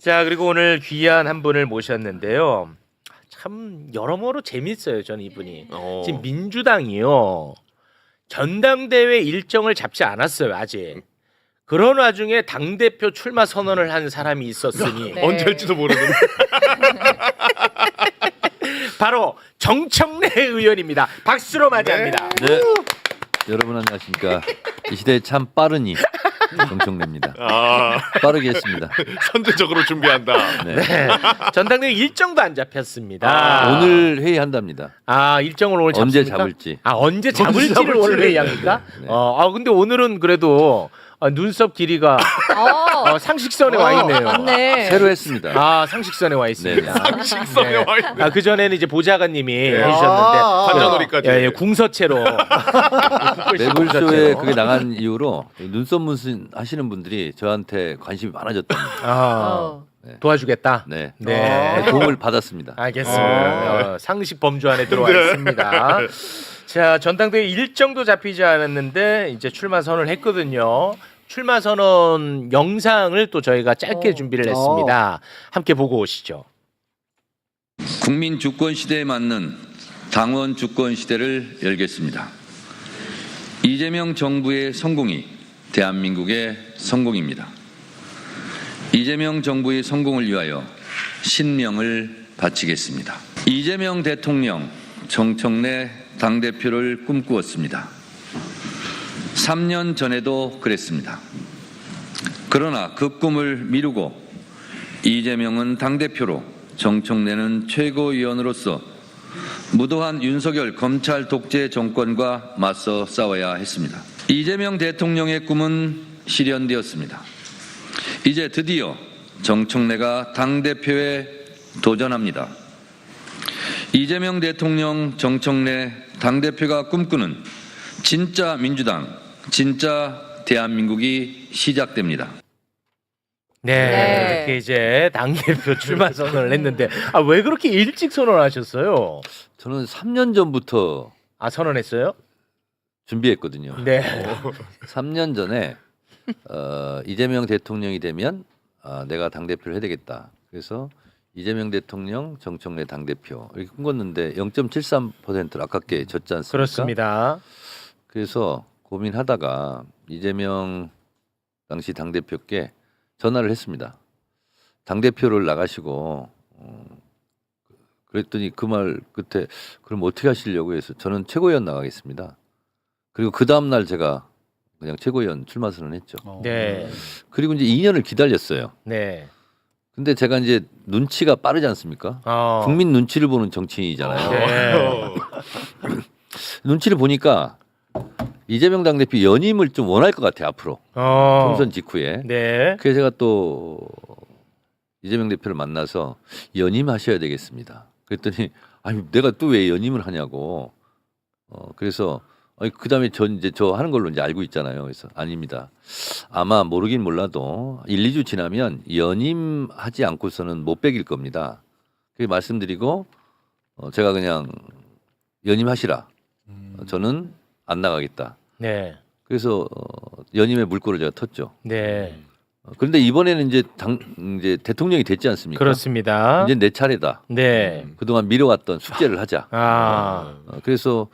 자, 그리고 오늘 귀한 한 분을 모셨는데요. 참 여러모로 재밌어요. 저는 이분이. 지금 민주당이요. 전당대회 일정을 잡지 않았어요. 아직. 그런 와중에 당대표 출마 선언을 한 사람이 있었으니 네. 언제 할지도 모르는. 바로 정청래 의원입니다. 박수로 맞이합니다. 네. 여러분 안녕하십니까. 이 시대에 참 빠르니 정청래입니다. 빠르게 했습니다. 선제적으로 준비한다. 네. 네. 전당대회 일정도 안 잡혔습니다. 오늘 회의한답니다. 일정을 오늘 언제 잡습니까? 잡을지. 언제 잡을지를 오늘 회의합니까? 네. 근데 오늘은 그래도 눈썹 길이가 상식선에 와 있네요. 맞네. 새로 했습니다. 상식선에 와 있습니다. 상식선에 와 있네. 그 전에는 이제 보좌관님이 네. 해주셨는데 관자놀이까지. 예, 궁서체로 매불쇼에 그게 나간 이후로 눈썹 문신 하시는 분들이 저한테 관심이 많아졌답니다. 도와주겠다. 네. 네. 도움을 받았습니다. 알겠습니다. 상식 범주 안에 들어와 있습니다. 자, 전당대회 일정도 잡히지 않았는데 이제 출마 선언을 했거든요. 출마 선언 영상을 또 저희가 짧게 준비를 했습니다. 함께 보고 오시죠. 국민 주권 시대에 맞는 당원 주권 시대를 열겠습니다. 이재명 정부의 성공이 대한민국의 성공입니다. 이재명 정부의 성공을 위하여 신명을 바치겠습니다. 이재명 대통령 정청래 당대표를 꿈꾸었습니다. 3년 전에도 그랬습니다. 그러나 그 꿈을 미루고 이재명은 당대표로 정청래는 최고위원으로서 무도한 윤석열 검찰 독재 정권과 맞서 싸워야 했습니다. 이재명 대통령의 꿈은 실현되었습니다. 이제 드디어 정청래가 당대표에 도전합니다. 이재명 대통령 정청래 당대표가 꿈꾸는 진짜 민주당, 진짜 대한민국이 시작됩니다. 네, 이렇게 이제 당대표 출마 선언을 했는데 왜 그렇게 일찍 선언하셨어요? 저는 3년 전부터 선언했어요? 준비했거든요. 네. 3년 전에 이재명 대통령이 되면 내가 당대표를 해야 되겠다. 그래서 이재명 대통령, 정청래 당대표 이렇게 꿈꿨는데 0.73%를 아깝게 졌지 않습니까? 그렇습니다. 그래서 고민하다가 이재명 당시 당대표께 전화를 했습니다. 당대표를 나가시고 그랬더니 그 말 끝에 그럼 어떻게 하시려고 해서 저는 최고위원 나가겠습니다. 그리고 그 다음날 제가 그냥 최고위원 출마 선언했죠. 네. 그리고 이제 2년을 기다렸어요. 네. 근데 제가 이제 눈치가 빠르지 않습니까? 국민 눈치를 보는 정치인이잖아요. 네. 눈치를 보니까 이재명 당대표 연임을 좀 원할 것 같아요. 앞으로 총선 직후에. 네. 그래서 제가 또 이재명 대표를 만나서 연임하셔야 되겠습니다. 그랬더니 아니 내가 또 왜 연임을 하냐고. 그래서 그다음에 저 하는 걸로 이제 알고 있잖아요. 그래서 아닙니다. 아마 모르긴 몰라도 1, 2주 지나면 연임하지 않고서는 못 베길 겁니다. 그렇게 말씀드리고 제가 그냥 연임하시라. 저는 안 나가겠다. 네. 그래서 연임의 물꼬를 제가 텄죠. 네. 그런데 이번에는 이제 대통령이 됐지 않습니까? 그렇습니다. 이제 내 차례다. 네. 그동안 미뤄왔던 숙제를 하자. 그래서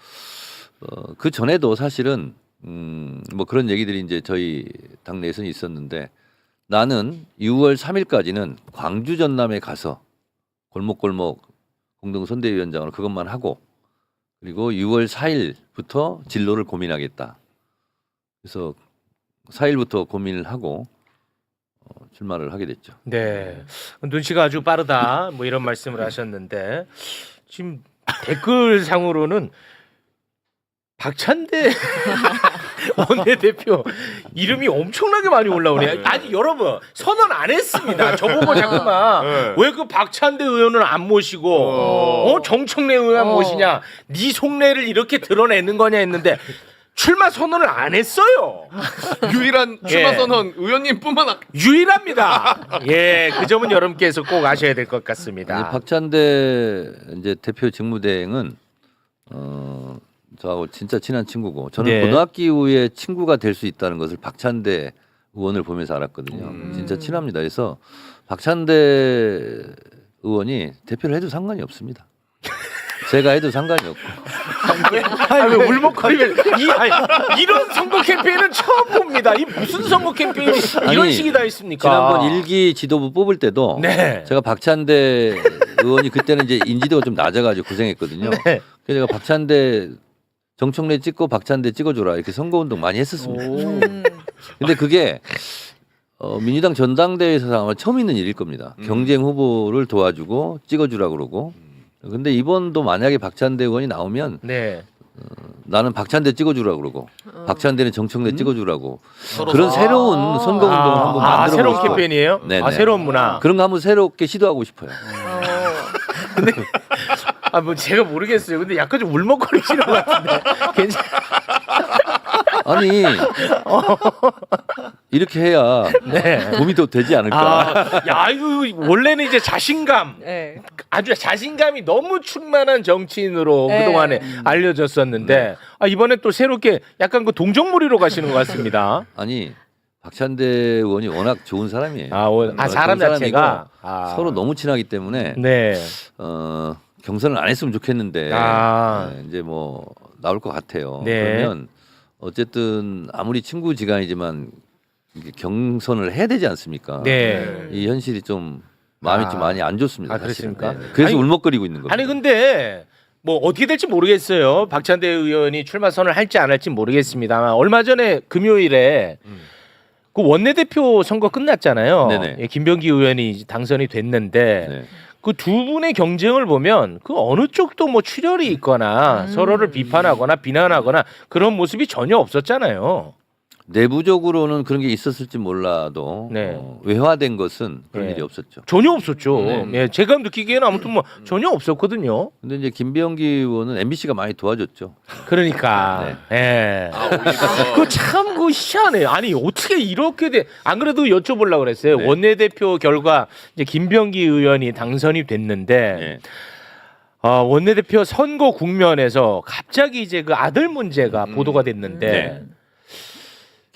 그 전에도 사실은 뭐 그런 얘기들이 이제 저희 당내에서는 있었는데 나는 6월 3일까지는 광주 전남에 가서 골목골목 공동선대위원장으로 그것만 하고 그리고 6월 4일부터 진로를 고민하겠다. 그래서 4일부터 고민을 하고 출마를 하게 됐죠. 네. 눈치가 아주 빠르다. 뭐 이런 말씀을 하셨는데 지금 댓글상으로는 박찬대 원내대표 이름이 엄청나게 많이 올라오네요. 아니 여러분 선언 안 했습니다. 저보고 자꾸만 왜 그 박찬대 의원을 안 모시고 정청래 의원 모시냐? 네 속내를 이렇게 드러내는 거냐 했는데 출마 선언을 안 했어요. 유일한 출마 선언 의원님뿐만 유일합니다. 예, 그 점은 여러분께서 꼭 아셔야 될 것 같습니다. 박찬대 이제 대표 직무대행은 저하고 진짜 친한 친구고 저는 네. 고등학교 이후에 친구가 될 수 있다는 것을 박찬대 의원을 보면서 알았거든요. 진짜 친합니다. 그래서 박찬대 의원이 대표를 해도 상관이 없습니다. 제가 해도 상관이 없고. 아니 왜 울먹거리면 이런 선거 캠페인은 처음 봅니다. 이 무슨 선거 캠페인이 이런 아니, 식이 다 있습니까? 지난번 일기 지도부 뽑을 때도 네. 제가 박찬대 의원이 그때는 이제 인지도가 좀 낮아가지고 고생했거든요. 네. 그래서 제가 박찬대 정청래 찍고 박찬대 찍어줘라 이렇게 선거운동 많이 했었습니다. 근데 그게 민주당 전당대회에서 아마 처음 있는 일일 겁니다. 경쟁 후보를 도와주고 찍어주라 그러고. 근데 이번도 만약에 박찬대 의원이 나오면 네. 나는 박찬대 찍어주라 그러고 박찬대는 정청래 찍어주라고 서로 그런 서- 새로운 선거 운동을 한번 만들어 새로운 보고 싶어요. 캠페인이에요? 네네. 아 새로운 문화. 그런 거 한번 새롭게 시도하고 싶어요. 아 뭐 제가 모르겠어요. 근데 약간 좀 울먹거리시는 것 같은데. 괜찮. 아니 이렇게 해야 네. 도움이 더 되지 않을까. 아, 야 이거 원래는 이제 자신감. 네. 아주 자신감이 너무 충만한 정치인으로 네. 그동안에 알려졌었는데 아, 이번에 또 새롭게 약간 그 동정무리로 가시는 것 같습니다. 아니 박찬대 의원이 워낙 좋은 사람이에요. 사람 좋은 자체가 사람이고 서로 너무 친하기 때문에 네. 경선을 안 했으면 좋겠는데 네, 이제 뭐 나올 것 같아요. 네. 그러면 어쨌든 아무리 친구지간이지만 이게 경선을 해야 되지 않습니까? 네. 이 현실이 좀 마음이 좀 많이 안 좋습니다. 아, 사실은. 그렇습니까? 네. 그래서 아니, 울먹거리고 있는 겁니다. 아니 근데 뭐 어떻게 될지 모르겠어요. 박찬대 의원이 출마 선언을 할지 안 할지 모르겠습니다만 얼마 전에 금요일에 그 원내대표 선거 끝났잖아요. 네네. 예, 김병기 의원이 당선이 됐는데 네. 그 두 분의 경쟁을 보면 그 어느 쪽도 뭐 출혈이 있거나 서로를 비판하거나 비난하거나 그런 모습이 전혀 없었잖아요. 내부적으로는 그런 게 있었을지 몰라도 네. 외화된 것은 그런 네. 일이 없었죠. 전혀 없었죠. 네. 예, 제가 느끼기에는 아무튼 뭐 전혀 없었거든요. 근데 이제 김병기 의원은 MBC가 많이 도와줬죠. 그러니까. 예. 그 참 그 희한해요. 아니 어떻게 이렇게 돼? 안 그래도 여쭤보려고 그랬어요. 네. 원내대표 결과 이제 김병기 의원이 당선이 됐는데 네. 원내대표 선거 국면에서 갑자기 이제 그 아들 문제가 보도가 됐는데 네.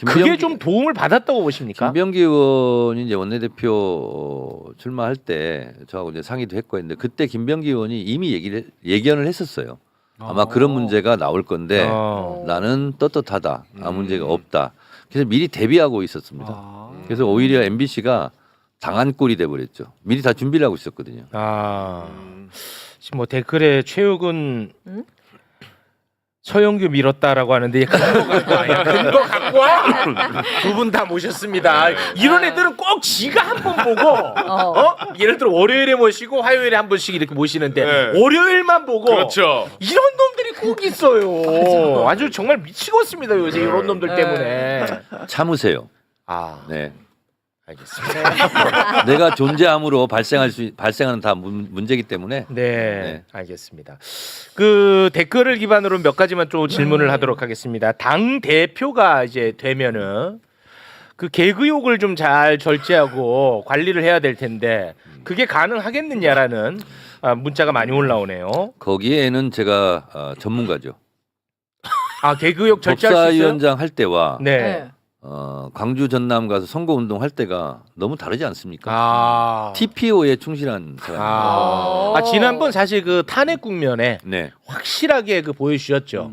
그게 좀 도움을 받았다고 보십니까? 김병기 의원이 이제 원내대표 출마할 때 저하고 이제 상의도 했고 했는데 그때 김병기 의원이 이미 예견을 했었어요. 아마 그런 문제가 나올 건데 나는 떳떳하다. 아무 문제가 없다. 그래서 미리 대비하고 있었습니다. 그래서 오히려 MBC가 당한 꼴이 돼버렸죠. 미리 다 준비를 하고 있었거든요. 지금 뭐 댓글에 최욱은 서영규 밀었다라고 하는데 근거 갖고 와. 근거 갖고 와. 두 분 다 모셨습니다. 이런 애들은 꼭 지가 한 번 보고 예를 들어 월요일에 모시고 화요일에 한 번씩 이렇게 모시는데 네. 월요일만 보고 그렇죠. 이런 놈들이 꼭 있어요. 아주 정말 미치겠습니다 요새 이런 놈들 때문에. 참으세요. 네. 네. 알겠습니다. 내가 존재함으로 발생하는 다 문제이기 때문에. 네, 알겠습니다. 그 댓글을 기반으로 몇 가지만 또 질문을 하도록 하겠습니다. 당 대표가 이제 되면은 그 개그욕을 좀 잘 절제하고 관리를 해야 될 텐데 그게 가능하겠느냐라는 문자가 많이 올라오네요. 거기에는 제가 전문가죠. 개그욕 절제할 수 있어요? 법사위원장 할 때와 네. 광주 전남 가서 선거 운동 할 때가 너무 다르지 않습니까? TPO에 충실한 사람입니다. 지난번 사실 그 탄핵 국면에 네. 확실하게 그 보여주셨죠.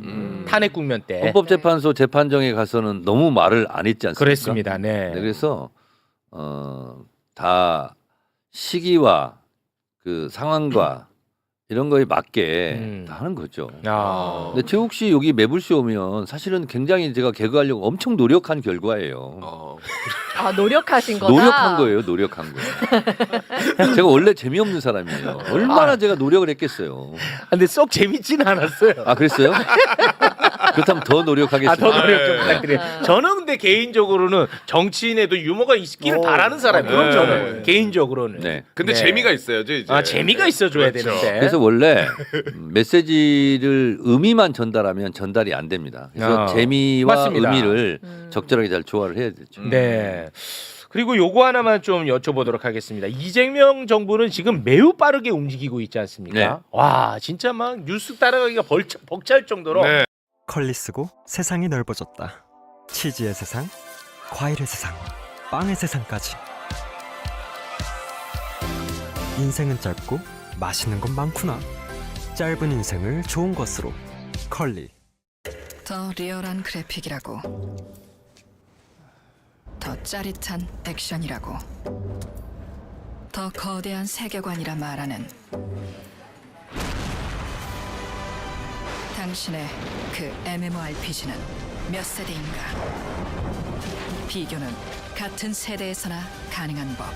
탄핵 국면 때. 헌법재판소 재판정에 가서는 너무 말을 안 했지 않습니까? 그랬습니다. 네. 네, 그래서 다 시기와 그 상황과 이런 거에 맞게 다 하는 거죠. 근데 최욱 씨 여기 매불쇼 오면 사실은 굉장히 제가 개그하려고 엄청 노력한 결과예요. 노력하신 거다. 노력한 거예요. 노력한 거예요. 제가 원래 재미없는 사람이에요. 얼마나 제가 노력을 했겠어요. 근데 썩 재밌지는 않았어요. 아 그랬어요? 그렇다면 더 노력하겠습니다. 더 노력 좀 부탁드려요. 저는 근데 개인적으로는 정치인에도 유머가 있기를 바라는 사람이에요. 저는 개인적으로는. 네. 근데 네. 재미가 있어야죠 이제. 재미가 있어줘야 그렇죠. 되는데. 그래서 원래 메시지를 의미만 전달하면 전달이 안 됩니다. 그래서 재미와 맞습니다. 의미를 적절하게 잘 조화를 해야 되죠. 네. 그리고 요거 하나만 좀 여쭤보도록 하겠습니다. 이재명 정부는 지금 매우 빠르게 움직이고 있지 않습니까? 네. 와, 진짜 막 뉴스 따라가기가 벅찰 정도로. 네. 컬리쓰고 세상이 넓어졌다. 치즈의 세상, 과일의 세상, 빵의 세상까지. 인생은 짧고 맛있는 건 많구나. 짧은 인생을 좋은 것으로 컬리. 더 리얼한 그래픽이라고, 더 짜릿한 액션이라고, 더 거대한 세계관이라 말하는 당신의 그 MMORPG는 몇 세대인가? 비교는 같은 세대에서나 가능한 법.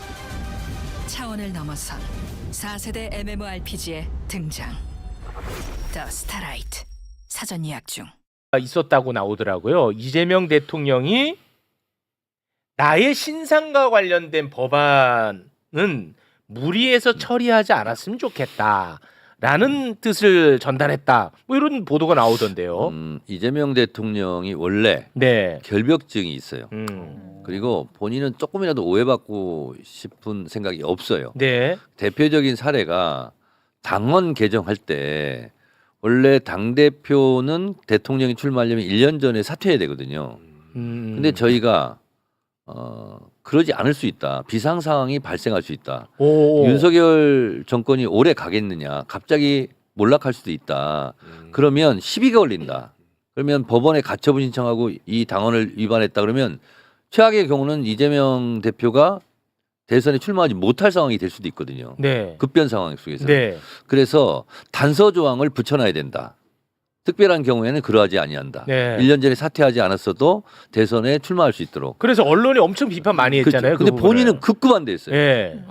차원을 넘어선 4세대 MMORPG의 등장. The Starlight. 사전 예약 중. 있었다고 나오더라고요. 이재명 대통령이 나의 신상과 관련된 법안은 무리해서 처리하지 않았으면 좋겠다라는 뜻을 전달했다. 뭐 이런 보도가 나오던데요. 이재명 대통령이 원래 네. 결벽증이 있어요. 음. 그리고 본인은 조금이라도 오해받고 싶은 생각이 없어요. 네. 대표적인 사례가 당원 개정할 때 원래 당대표는 대통령이 출마하려면 1년 전에 사퇴해야 되거든요. 근데 저희가 그러지 않을 수 있다. 비상 상황이 발생할 수 있다. 오. 윤석열 정권이 오래 가겠느냐. 갑자기 몰락할 수도 있다. 그러면 시비가 걸린다. 그러면 법원에 가처분 신청하고 이 당원을 위반했다 그러면 최악의 경우는 이재명 대표가 대선에 출마하지 못할 상황이 될 수도 있거든요. 네. 급변 상황 속에서. 네. 그래서 단서 조항을 붙여놔야 된다. 특별한 경우에는 그러하지 아니한다. 네. 1년 전에 사퇴하지 않았어도 대선에 출마할 수 있도록. 그래서 언론이 엄청 비판 많이 했잖아요. 근데 그 본인은 극구 반대했어요. 네.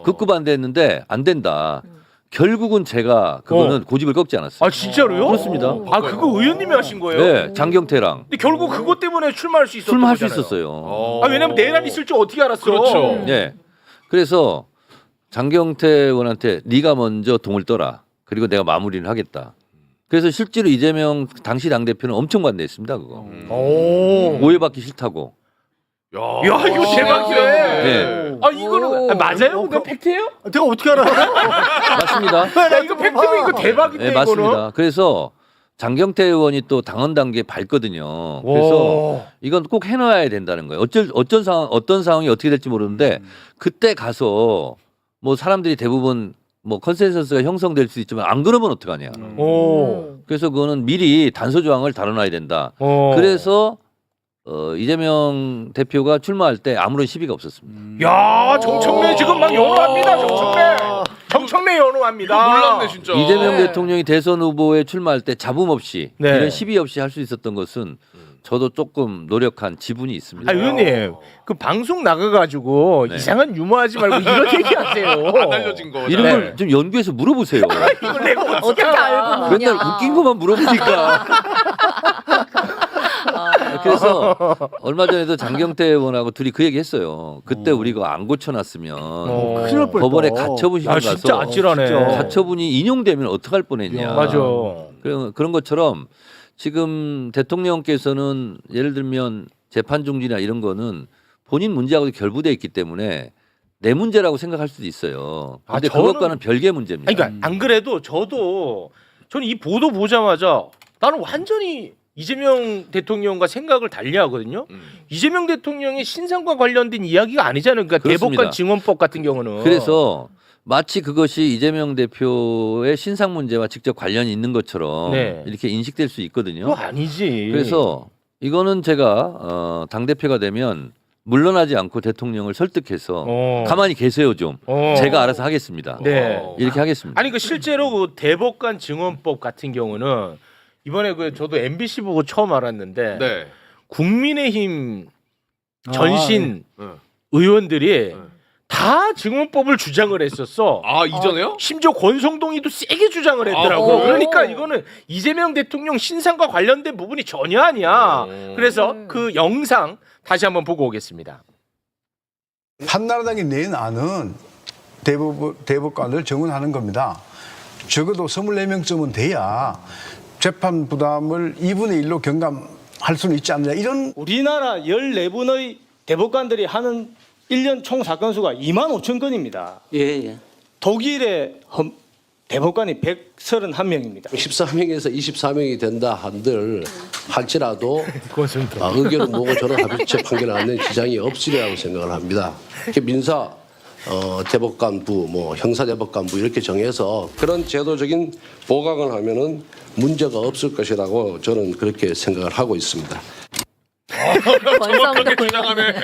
극구 반대했는데 안 된다. 결국은 제가 그거는 고집을 꺾지 않았어요. 아 진짜로요? 그렇습니다. 아 그거 의원님이 하신 거예요? 네, 장경태랑 근데 결국 그것 때문에 출마할 수 있었던 출마할 수 거잖아요. 있었어요. 아 왜냐면 내란 있을 줄 어떻게 알았어? 그렇죠. 네. 그래서 장경태 의원한테 네가 먼저 동을 떠라. 그리고 내가 마무리를 하겠다. 그래서 실제로 이재명 당시 당대표는 엄청 반대했습니다. 그거. 오. 오해받기 싫다고. 야, 이거 대박이네. 네. 아 이거는 맞아요? 그거 팩트예요? 내가 어떻게 알아? 맞습니다. 나 이거 팩트면 이거 대박인데 네, 이거는. 맞습니다. 그래서 장경태 의원이 또 당원 단계에 밟거든요. 그래서 오. 이건 꼭 해놔야 된다는 거예요. 어떤 상황이 어떻게 될지 모르는데 그때 가서 뭐 사람들이 대부분 뭐 컨센서스가 형성될 수 있지만 안 그러면 어떡하냐. 오. 그래서 그거는 미리 단서 조항을 다뤄놔야 된다. 오. 그래서 이재명 대표가 출마할 때 아무런 시비가 없었습니다. 야 정청래 지금 막 연호합니다. 정청래 연호합니다. 이거 몰랐네 진짜. 이재명 대통령이 대선 후보에 출마할 때 잡음 없이 네. 이런 시비 없이 할 수 있었던 것은 저도 조금 노력한 지분이 있습니다. 아 의원님 그 방송 나가가지고 네. 이상한 유머하지 말고 이런 얘기하세요. 안 알려진 거. 이런 네. 걸 좀 연구해서 물어보세요. 이걸 내가 어떻게 알고 뭐냐. 맨날 웃긴 것만 물어보니까. 그래서 얼마 전에도 장경태 의원하고 둘이 그 얘기했어요. 그때 우리가 안 고쳐놨으면 큰일 날 뻔했다. 법원에 가처분 신청 아 진짜 가서 아찔하네. 가처분이 인용되면 어떡할 뻔했냐. 맞아. 그런 것처럼 지금 대통령께서는 예를 들면 재판 중지나 이런 거는 본인 문제하고 결부돼 있기 때문에 내 문제라고 생각할 수도 있어요. 아, 근데 저는- 그것과는 별개의 문제입니다. 아니, 그러니까 안 그래도 저는 이 보도 보자마자 나는 완전히 이재명 대통령과 생각을 달리하거든요. 이재명 대통령의 신상과 관련된 이야기가 아니잖아요. 그러니까 그렇습니다. 대법관 증언법 같은 경우는. 그래서 마치 그것이 이재명 대표의 신상 문제와 직접 관련이 있는 것처럼 네. 이렇게 인식될 수 있거든요. 그거 아니지. 그래서 이거는 제가 당대표가 되면 물러나지 않고 대통령을 설득해서 가만히 계세요 좀. 제가 알아서 하겠습니다. 네. 이렇게 하겠습니다. 아니 그 실제로 그 대법관 증언법 같은 경우는 이번에 그 저도 MBC 보고 처음 알았는데 네. 국민의힘 전신 네. 의원들이 다 증언법을 주장을 했었어. 아 이전에요? 심지어 권성동이도 세게 주장을 했더라고. 아, 그러니까 이거는 이재명 대통령 신상과 관련된 부분이 전혀 아니야. 그래서 그 영상 다시 한번 보고 오겠습니다. 한나라당이 낸 안은 대법관을 정원하는 겁니다. 적어도 24명쯤은 돼야 재판 부담을 2분의 1로 경감할 수는 있지 않느냐 이런. 우리나라 14분의 대법관들이 하는 1년 총 사건 수가 25,000건입니다. 예. 독일의 대법관이 131명입니다. 13명에서 24명이 된다 한들 할지라도 권성동. 의견을 모으고 저런 합의체 판결을 하는 지장이 없으리라고 생각을 합니다. 민사 대법관부, 뭐 형사대법관부 이렇게 정해서 그런 제도적인 보강을 하면은 문제가 없을 것이라고 저는 그렇게 생각을 하고 있습니다. 정확하게 주장하네.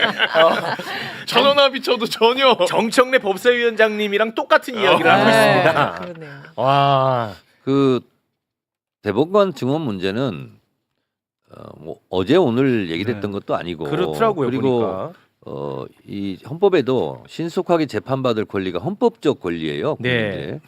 전원합 비춰도 전혀. 정청래 법사위원장님이랑 똑같은 이야기를 하고 있습니다. 그러네요. 와, 그 대법관 증언 문제는 뭐 어제 오늘 얘기됐던 것도 아니고 그렇더라고요. 그리고 보니까. 이 헌법에도 신속하게 재판받을 권리가 헌법적 권리예요. 네.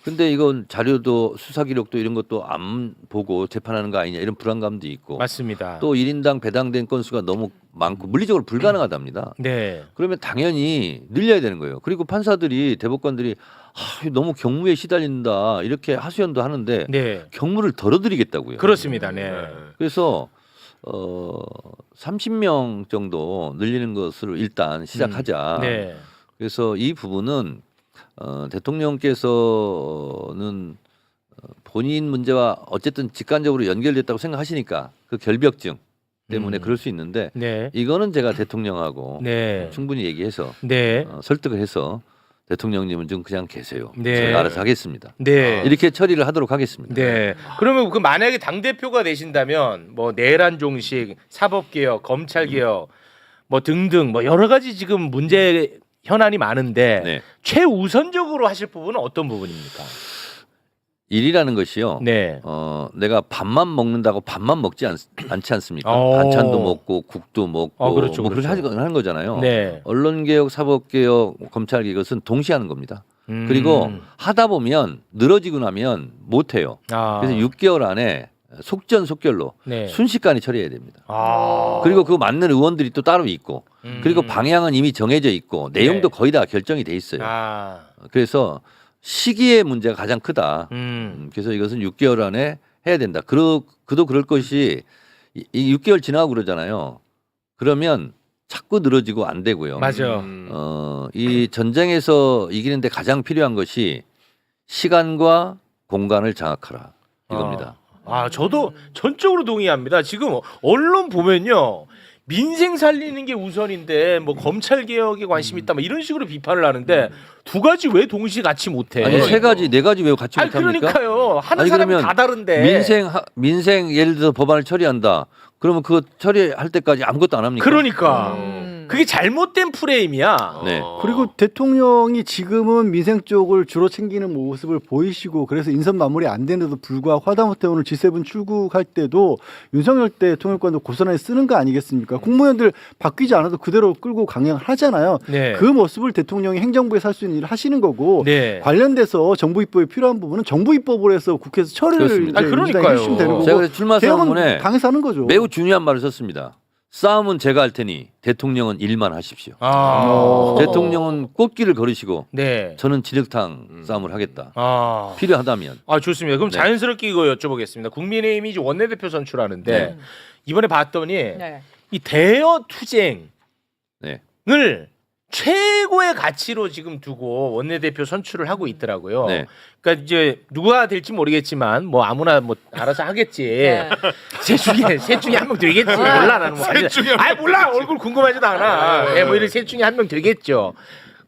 근데 이건 자료도 수사 기록도 이런 것도 안 보고 재판하는 거 아니냐 이런 불안감도 있고 맞습니다. 또 1인당 배당된 건수가 너무 많고 물리적으로 불가능하답니다. 네. 그러면 당연히 늘려야 되는 거예요. 그리고 판사들이 대법관들이 너무 경무에 시달린다 이렇게 하소연도 하는데 네. 경무를 덜어드리겠다고요. 그렇습니다. 네. 그래서 30명 정도 늘리는 것으로 일단 시작하자. 네. 그래서 이 부분은 대통령께서는 본인 문제와 어쨌든 직간접으로 연결됐다고 생각하시니까 그 결벽증 때문에 그럴 수 있는데 네. 이거는 제가 대통령하고 네. 충분히 얘기해서 네. 설득을 해서 대통령님은 좀 그냥 계세요. 네. 저희가 알아서 하겠습니다. 네. 이렇게 처리를 하도록 하겠습니다. 네. 그러면 그 만약에 당 대표가 되신다면 뭐 내란 종식, 사법 개혁, 검찰 개혁 뭐 등등 뭐 여러 가지 지금 문제 현안이 많은데 네. 최우선적으로 하실 부분은 어떤 부분입니까? 일이라는 것이요. 네. 내가 밥만 먹는다고 밥만 먹지 않지 않습니까? 어. 반찬도 먹고 국도 먹고 그렇죠, 뭐 그렇게 그렇죠. 하는 거잖아요. 네. 언론개혁, 사법개혁, 검찰개혁은 동시에 하는 겁니다. 그리고 하다 보면 늘어지고 나면 못해요. 그래서 6개월 안에 속전속결로 네. 순식간에 처리해야 됩니다. 아. 그리고 그 맞는 의원들이 또 따로 있고 그리고 방향은 이미 정해져 있고 내용도 네. 거의 다 결정이 돼 있어요. 아. 그래서 시기의 문제가 가장 크다. 그래서 이것은 6개월 안에 해야 된다. 그도 그럴 것이 이 6개월 지나고 그러잖아요. 그러면 자꾸 늘어지고 안 되고요. 맞아. 이 전쟁에서 이기는데 가장 필요한 것이 시간과 공간을 장악하라 이겁니다. 아, 저도 전적으로 동의합니다. 지금 언론 보면요. 민생 살리는 게 우선인데 뭐 검찰 개혁에 관심 있다 뭐 이런 식으로 비판을 하는데 두 가지 왜 동시에 같이 못해? 아니 세 가지 네 가지 왜 같이 아니, 못합니까? 그러니까요. 하는 아니, 사람이 그러면 다 다른데. 민생 예를 들어서 법안을 처리한다. 그러면 그거 처리할 때까지 아무것도 안 합니까? 그러니까 그게 잘못된 프레임이야. 네. 그리고 대통령이 지금은 민생 쪽을 주로 챙기는 모습을 보이시고 그래서 인선 마무리 안 되는데도 불구하고 하다못해 오늘 G7 출국할 때도 윤석열 대통령권도 고스란히 쓰는 거 아니겠습니까? 국무위원들 바뀌지 않아도 그대로 끌고 강행을 하잖아요. 네. 그 모습을 대통령이 행정부에서 할 수 있는 일을 하시는 거고 네. 관련돼서 정부 입법에 필요한 부분은 정부 입법으로 해서 국회에서 처리를 그렇습니다. 이제 그러니까요. 민주당이 해주시면 되는 거고 제가 그래서 출마 개혁은 선언문에 당에서 하는 거죠. 매우 중요한 말을 썼습니다. 싸움은 제가 할 테니 대통령은 일만 하십시오. 아. 대통령은 꽃길을 걸으시고 네. 저는 진흙탕 싸움을 하겠다. 아. 필요하다면. 아, 좋습니다. 그럼 네. 자연스럽게 이거 여쭤보겠습니다. 국민의힘이 이제 원내대표 선출하는데 네. 이번에 봤더니 네. 이 대여 투쟁을 네. 최고의 가치로 지금 두고 원내대표 선출을 하고 있더라고요. 네. 그러니까 이제 누가 될지 모르겠지만 뭐 아무나 뭐 알아서 하겠지. 네. 셋 중에 한 명 되겠지. 몰라 나는 뭐. 셋 중에 한 아니 몰라 얼굴 궁금하지도 않아. 뭐 이런 셋 중에 한 명 되겠죠.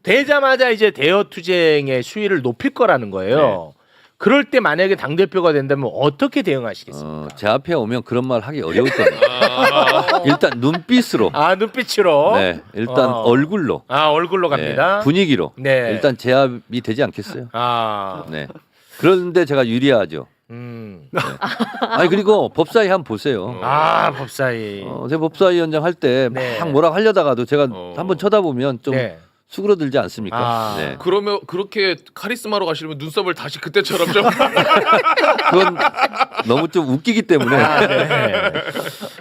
되자마자 이제 대여 투쟁의 수위를 높일 거라는 거예요. 그럴 때 만약에 당 대표가 된다면 어떻게 대응하시겠습니까? 제 앞에 오면 그런 말 하기 어려울 겁니다. 일단 눈빛으로. 아 눈빛으로. 네. 일단 얼굴로. 아 얼굴로 갑니다. 네, 분위기로. 네. 일단 제압이 되지 않겠어요. 아. 네. 그런데 제가 유리하죠. 아니 그리고 법사위 한번 보세요. 아 법사위. 제가 법사위원장 할 때 막 네. 뭐라고 하려다가도 제가 한번 쳐다보면 좀 네. 수그러들지 않습니까? 아. 네. 그러면 그렇게 카리스마로 가시려면 눈썹을 다시 그때처럼 좀. 그건 너무 좀 웃기기 때문에. 네.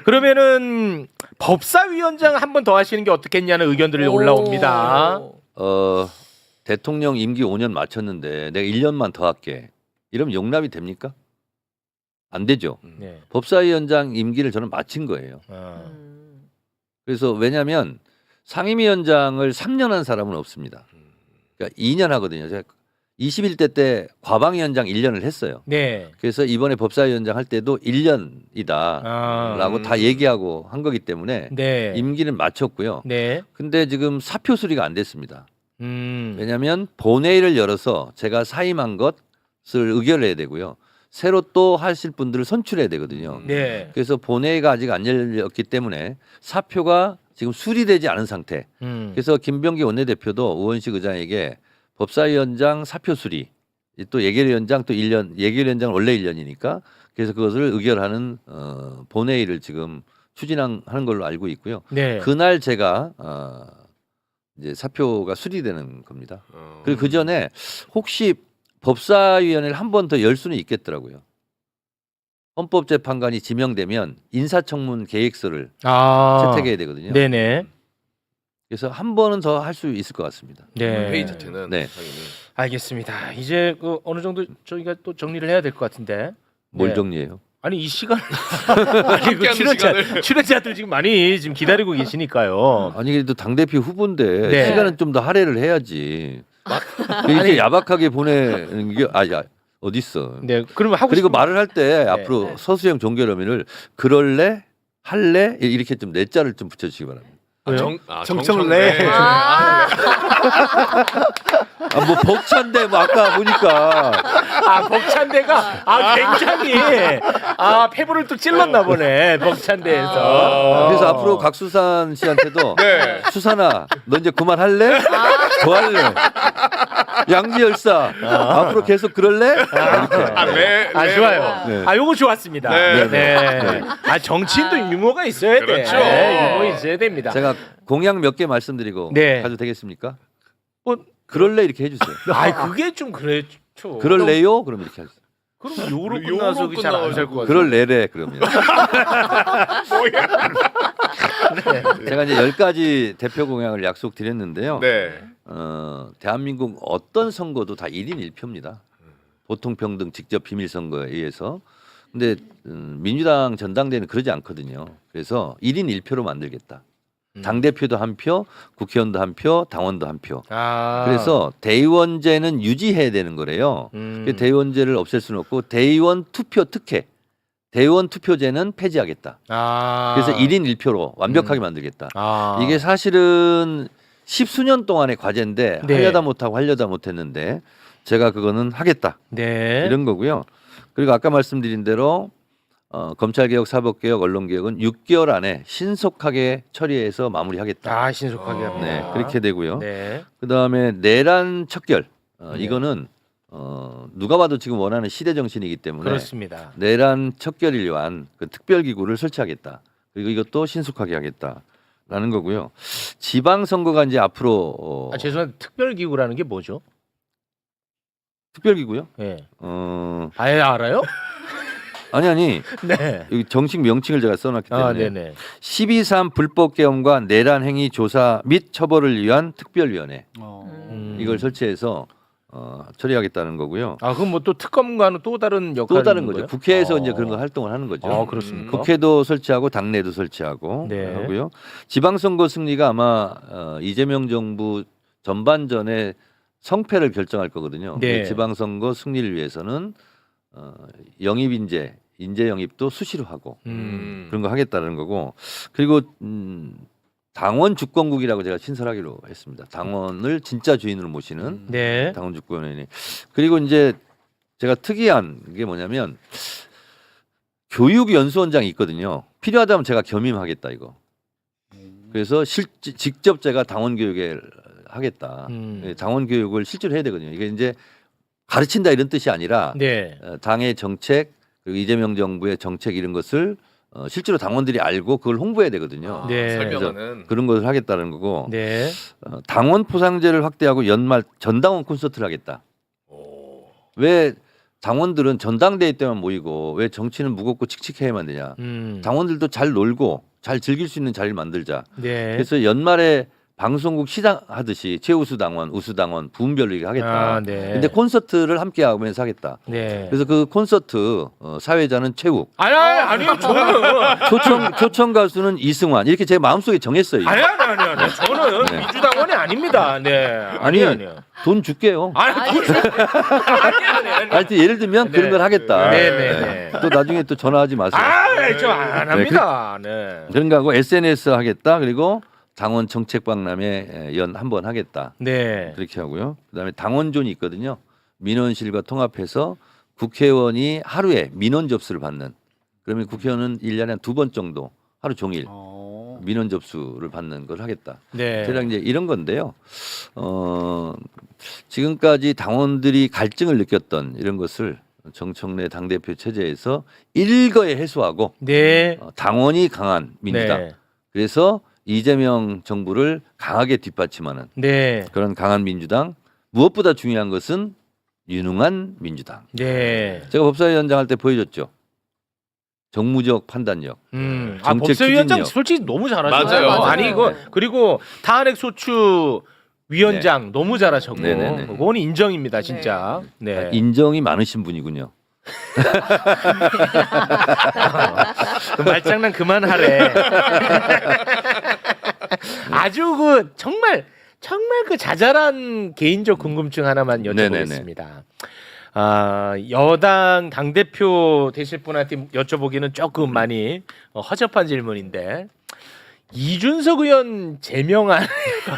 그러면은 법사위원장 한 번 더 하시는 게 어떻겠냐는 의견들이 올라옵니다. 대통령 임기 5년 마쳤는데 내가 1년만 더 할게. 이러면 용납이 됩니까? 안 되죠. 네. 법사위원장 임기를 저는 마친 거예요. 그래서 왜냐하면 상임위원장을 3년 한 사람은 없습니다. 그러니까 2년 하거든요. 제가 21대 때 과방위원장 1년을 했어요. 네. 그래서 이번에 법사위원장 할 때도 1년이다 아. 라고 다 얘기하고 한 거기 때문에 네. 임기는 마쳤고요. 네. 근데 지금 사표 수리가 안 됐습니다. 왜냐하면 본회의를 열어서 제가 사임한 것을 의결해야 되고요. 새로 또 하실 분들을 선출해야 되거든요. 네. 그래서 본회의가 아직 안 열렸기 때문에 사표가 지금 수리되지 않은 상태. 그래서 김병기 원내대표도 우원식 의장에게 법사위원장 사표 수리, 또 예결위원장 또 1년, 예결위원장은 원래 1년이니까 그래서 그것을 의결하는 본회의를 지금 추진하는 걸로 알고 있고요. 네. 그날 제가 이제 사표가 수리되는 겁니다. 그리고 그 전에 혹시 법사위원회를 한 번 더 열 수는 있겠더라고요. 헌법재판관이 지명되면 인사청문 계획서를 채택해야 되거든요. 네네. 그래서 한 번은 더 할 수 있을 것 같습니다. 네. 회의 자체는 네. 당연히. 알겠습니다. 이제 그 어느 정도 저희가 또 정리를 해야 될 것 같은데. 뭘 네. 정리해요? 아니 이 시간 아니 그 출연자들 지금 많이 지금 기다리고 계시니까요. 아니 그래도 당 대표 후보인데 네. 시간은 좀 더 할애를 해야지. 이렇게 야박하게 보내는 게 어디 있어? 네. 그러면 하고 그리고 싶은 말을 할 때 네. 앞으로 서수영 종결어민을 그럴래 할래 이렇게 좀 네 자를 좀 붙여주시기 바랍니다. 왜요? 정청래. 뭐 벅찬데 뭐 아까 보니까 벅찬데가 굉장히 페브를 또 찔렀나 보네 벅찬데에서. 그래서 앞으로 각수산 씨한테도 네. 수산아 너 이제 그만할래? 더 할래? 양지열사 앞으로 계속 그럴래? 이렇게. 좋아요. 네. 요거 좋았습니다. 네. 네. 정치인도 유머가 있어야 돼. 그렇죠. 네, 유머 있어야 됩니다. 제가 공약 몇 개 말씀드리고 네. 가도 되겠습니까? 뭐, 그럴래 이렇게 해주세요. 그게 좀 그렇죠. 그럴래요? 그럼 이렇게 하세요. 그럼 요로 끝나서 잘안 살 것 같아요. 그럴래래 그러면. 제가 이제 10가지 대표 공약을 약속드렸는데요. 네. 대한민국 어떤 선거도 다 1인 1표입니다. 보통평등 직접 비밀선거에 의해서. 근데 민주당 전당대회는 그러지 않거든요. 그래서 1인 1표로 만들겠다. 당대표도 한 표, 국회의원도 한 표, 당원도 한 표. 그래서 대의원제는 유지해야 되는 거래요. 대의원제를 없앨 수는 없고 대의원 투표 특혜, 대의원 투표제는 폐지하겠다. 그래서 1인 1표로 완벽하게 만들겠다. 이게 사실은 10수년 동안의 과제인데 네. 하려다 못하고 하려다 못했는데 제가 그거는 하겠다. 네. 이런 거고요. 그리고 아까 말씀드린 대로 검찰개혁, 사법개혁, 언론개혁은 6개월 안에 신속하게 처리해서 마무리하겠다. 신속하게 합니다. 네, 그렇게 되고요. 네. 그다음에 내란 척결. 이거는 누가 봐도 지금 원하는 시대 정신이기 때문에 그렇습니다. 내란 척결을 위한 그 특별기구를 설치하겠다. 그리고 이것도 신속하게 하겠다라는 거고요. 지방선거가 이제 앞으로 죄송한데 특별기구라는 게 뭐죠? 특별기구요? 네. 아예 알아요? 아니 네. 여기 정식 명칭을 제가 써놨기 때문에 네네. 12.3 불법계엄과 내란 행위 조사 및 처벌을 위한 특별위원회 이걸 설치해서 처리하겠다는 거고요. 그럼 뭐 또 특검과는 또 다른 역할이 또 다른 있는 거죠. 거예요? 국회에서 이제 그런 거 활동을 하는 거죠. 그렇습니까? 국회도 설치하고 당내도 설치하고 네. 하고요. 지방선거 승리가 아마 이재명 정부 전반전에 성패를 결정할 거거든요. 네. 지방선거 승리를 위해서는 영입 인재 영입도 수시로 하고 그런 거 하겠다는 거고 그리고 당원 주권국이라고 제가 신설하기로 했습니다. 당원을 진짜 주인으로 모시는 네. 당원 주권위원회. 그리고 이제 제가 특이한 게 뭐냐면 교육연수원장이 있거든요. 필요하다면 제가 겸임하겠다 이거. 그래서 직접 제가 당원 교육에 하겠다. 당원 교육을 실제로 해야 되거든요. 이게 이제 가르친다 이런 뜻이 아니라 네. 당의 정책 그리고 이재명 정부의 정책 이런 것을 실제로 당원들이 알고 그걸 홍보해야 되거든요. 네. 설명하는. 그런 것을 하겠다는 거고 네. 당원 포상제를 확대하고 연말 전당원 콘서트를 하겠다. 왜 당원들은 전당대회 때만 모이고 왜 정치는 무겁고 칙칙해야만 되냐. 당원들도 잘 놀고 잘 즐길 수 있는 자리를 만들자. 네. 그래서 연말에 방송국 시장 하듯이 최우수 당원, 우수 당원 부분별로 이렇게 하겠다. 네. 근데 콘서트를 함께 하면서 하겠다. 네. 그래서 그 콘서트 사회자는 최욱, 아니요 저는 초청 가수는 이승환 이렇게 제 마음속에 정했어요. 아니요 저는 네. 민주당원이 아닙니다. 네. 아니요. 돈 줄게요. 아니요. 하여튼 예를 들면 그런 걸 하겠다. 네. 또 나중에 또 전화하지 마세요. 저안 합니다. 네. 그런 거 하고 SNS 하겠다. 그리고 당원 정책 박람회 연 한 번 하겠다. 네. 그렇게 하고요. 그다음에 당원존이 있거든요. 민원실과 통합해서 국회의원이 하루에 민원 접수를 받는. 그러면 국회의원은 1년에 한 2번 정도 하루 종일 민원 접수를 받는 걸 하겠다. 네. 대략 이제 이런 건데요. 지금까지 당원들이 갈증을 느꼈던 이런 것을 정청래 당대표 체제에서 일거에 해소하고 네. 당원이 강한 민주당. 네. 그래서 이재명 정부를 강하게 뒷받침하는 네. 그런 강한 민주당. 무엇보다 중요한 것은 유능한 민주당. 네. 제가 법사위원장 할 때 보여줬죠. 정무적 판단력. 정책 법사위원장 추진력. 솔직히 너무 잘하셨어요. 맞아요. 맞아요. 아니 이거 그리고 탄핵 소추 위원장 너무 잘하셨고 네네네. 그건 인정입니다, 진짜. 네. 인정이 많으신 분이군요. 그 말장난 그만하래. 아주 그 정말 그 자잘한 개인적 궁금증 하나만 여쭤보겠습니다. 여당 당대표 되실 분한테 여쭤보기는 조금 많이 허접한 질문인데 이준석 의원 제명안에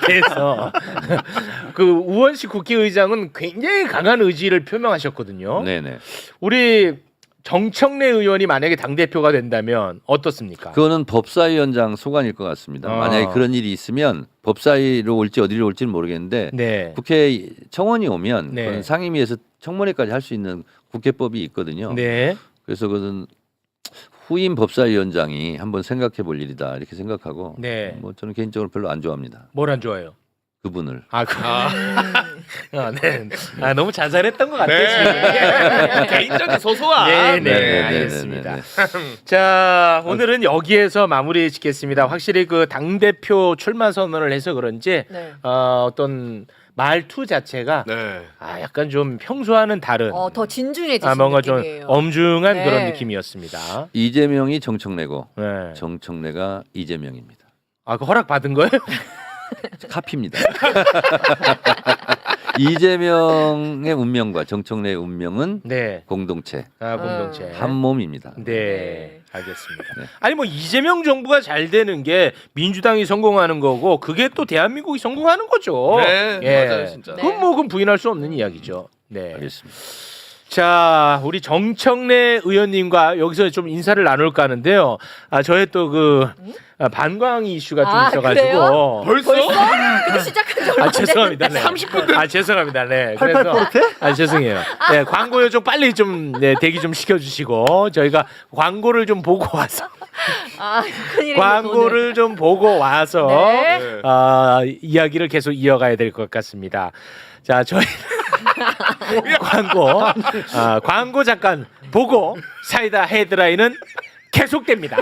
대해서 그 우원식 국회의장은 굉장히 강한 의지를 표명하셨거든요. 네네. 우리 정청래 의원이 만약에 당대표가 된다면 어떻습니까? 그거는 법사위원장 소관일 것 같습니다. 만약에 그런 일이 있으면 법사위로 올지 어디로 올지는 모르겠는데 네. 국회 청원이 오면 네. 그건 상임위에서 청문회까지 할 수 있는 국회법이 있거든요. 네. 그래서 그것은 후임 법사위원장이 한번 생각해 볼 일이다 이렇게 생각하고 네. 뭐 저는 개인적으로 별로 안 좋아합니다. 뭘 안 좋아해요? 그분을. 네. 너무 자잘했던 것 같아요. 네. 개인적인 소소한. 네, 네네네네네. 알겠습니다. 자, 오늘은 여기에서 마무리 짓겠습니다. 확실히 그 당 대표 출마 선언을 해서 그런지 네. 어떤 말투 자체가 네. 약간 좀 평소와는 다른 더 진중해지신 뭔가 좀 느낌이에요. 엄중한 네. 그런 느낌이었습니다. 이재명이 정청래고 네. 정청래가 이재명입니다. 그 허락 받은 거예요? 카피입니다. 이재명의 운명과 정청래의 운명은 네. 공동체, 공동체. 한 몸입니다. 네. 알겠습니다. 네. 아니 뭐 이재명 정부가 잘 되는 게 민주당이 성공하는 거고 그게 또 대한민국이 성공하는 거죠. 네, 맞아요, 진짜. 그건 부인할 수 없는 이야기죠. 네. 알겠습니다. 자, 우리 정청래 의원님과 여기서 좀 인사를 나눌까 하는데요. 저의 또 그 반광 이슈가 좀 있어가지고 그래요? 벌써? 근데 시작한 지 얼마 안 죄송합니다. 네. 30분 됐. 죄송합니다. 네. 팔팔 죄송해요. 네, 광고 요청 빨리 좀 대기 좀 시켜주시고 저희가 광고를 좀 보고 와서 큰일이네, 광고를 좀 보고 와서 네. 이야기를 계속 이어가야 될 것 같습니다. 자, 저희 광고 잠깐 보고 사이다 헤드라인은 계속됩니다.